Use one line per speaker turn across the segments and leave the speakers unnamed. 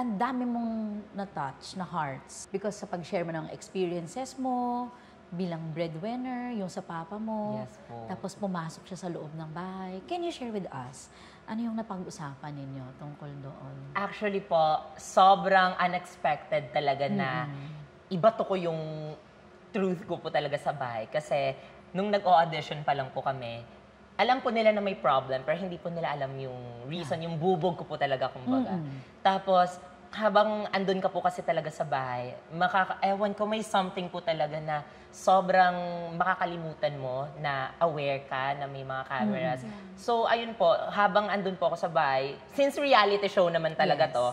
Ang dami mong na-touch na hearts because sa pag-share mo ng experiences mo, bilang breadwinner, yung sa papa mo,
Yes po.
tapos pumasok siya sa loob ng bahay. Can you share with us, ano yung napag-usapan ninyo tungkol doon?
Actually po, sobrang unexpected talaga na ibato ko yung truth ko po talaga sa bahay. Kasi nung nag-audition pa lang po kami, alam po nila na may problem, pero hindi po nila alam yung reason, yung bubog ko po talaga, kumbaga. Tapos, habang andun ka po kasi talaga sa bahay, ewan ko, may something po talaga na sobrang makakalimutan mo na aware ka na may mga cameras. So, ayun po, habang andun po ako sa bahay, since reality show naman talaga to,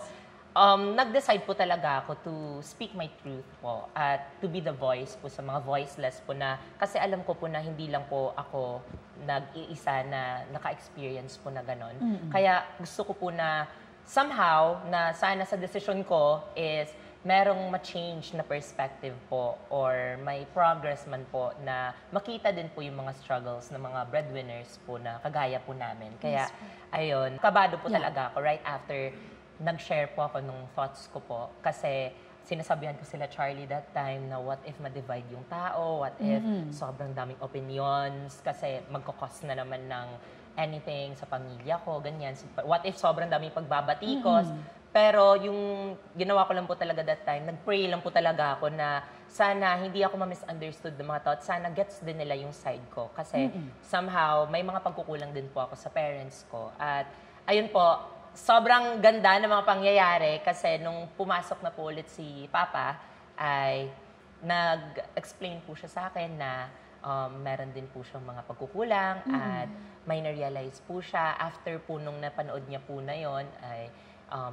nag-decide po talaga ako to speak my truth po at to be the voice po sa mga voiceless po na, kasi alam ko po na hindi lang po ako nag-iisa na naka-experience po na ganon. Kaya gusto ko po na somehow na sana sa decision ko is merong ma-change na perspective po or may progress man po na makita din po yung mga struggles ng mga breadwinners po na kagaya po namin. Kaya ayun, kabado po talaga ako right after nag-share po ako nung thoughts ko po kasi sinasabihan ko sila, Charlie, that time na what if ma-divide yung tao, what if sobrang daming opinions kasi magkakos na naman ng anything sa pamilya ko, ganyan. What if sobrang daming pagbabatikos? Pero yung ginawa ko lang po talaga that time, nag-pray lang po talaga ako na sana hindi ako ma-misunderstood ng mga thoughts, sana gets din nila yung side ko. Kasi somehow, may mga pagkukulang din po ako sa parents ko. At ayun po, sobrang ganda ng mga pangyayari kasi nung pumasok na po ulit si Papa, ay nag-explain po siya sa akin na meron din po siyang mga pagkukulang at may na-realize po siya. After po nung napanood niya po na yon ay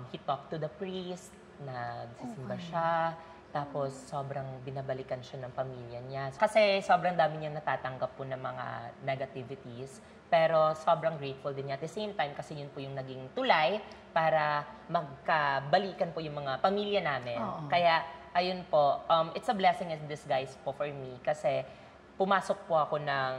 he talked to the priest, nagsisimba siya, tapos sobrang binabalikan siya ng pamilya niya. Kasi sobrang dami niyang natatanggap po ng mga negativities, pero sobrang grateful din niya. At the same time, kasi yun po yung naging tulay para magkabalikan po yung mga pamilya namin. Kaya, ayun po, it's a blessing in disguise po for me kasi pumasok po ako ng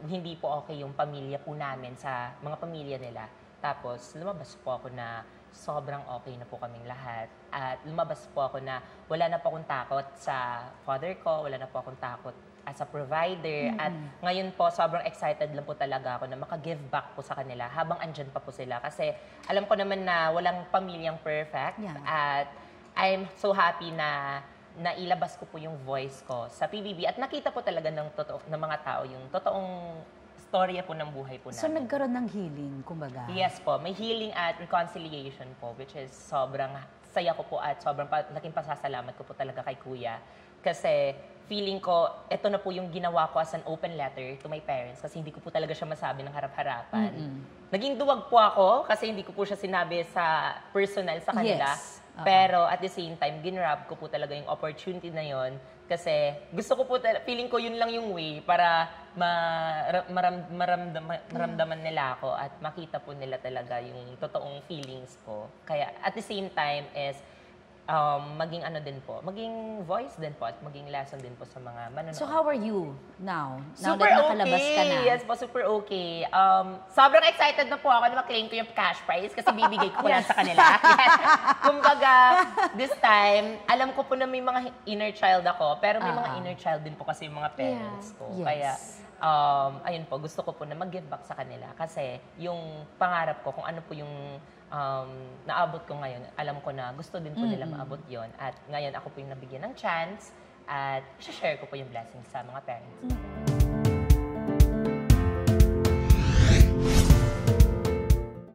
hindi po okay yung pamilya po namin sa mga pamilya nila. Tapos, lumabas po ako na sobrang okay na po kaming lahat. At lumabas po ako na wala na po akong takot sa father ko, wala na po akong takot as a provider. At ngayon po, sobrang excited lang po talaga ako na maka-give back po sa kanila habang andyan pa po sila. Kasi alam ko naman na walang pamilyang perfect. At I'm so happy na nailabas ko po yung voice ko sa PBB. At nakita po talaga ng mga tao yung totoong storya po ng buhay po namin.
So, nagkaroon ng healing, kumbaga?
Yes po. May healing at reconciliation po, which is sobrang saya ko po at sobrang laking pasasalamat ko po talaga kay Kuya. Kasi feeling ko, ito na po yung ginawa ko as an open letter to my parents kasi hindi ko po talaga siya masabi ng harap-harapan. Naging duwag po ako kasi hindi ko po siya sinabi sa personal sa kanila. Pero at the same time, ginrab ko po talaga yung opportunity na yon kasi gusto ko po, feeling ko yun lang yung way para maramdaman nila ako at makita po nila talaga yung totoong feelings ko. Kaya at the same time is maging ano din po, maging voice din po at maging lesson din po sa mga manonood.
So how are you now? Now
Super
that nakalabas ka na?
Yes po, super okay. Sobrang excited na po ako na ma-claim ko yung cash prize kasi bibigay ko lang sa kanila. Yes. Kumbaga, this time, alam ko po na may mga inner child ako, pero may mga inner child din po kasi yung mga parents ko. Kaya, ayun po, gusto ko po na mag-give back sa kanila kasi yung pangarap ko, kung ano po yung naabot ko ngayon, alam ko na gusto din po nila maabot yon. At ngayon ako po yung nabigyan ng chance at share ko po yung blessings sa mga parents.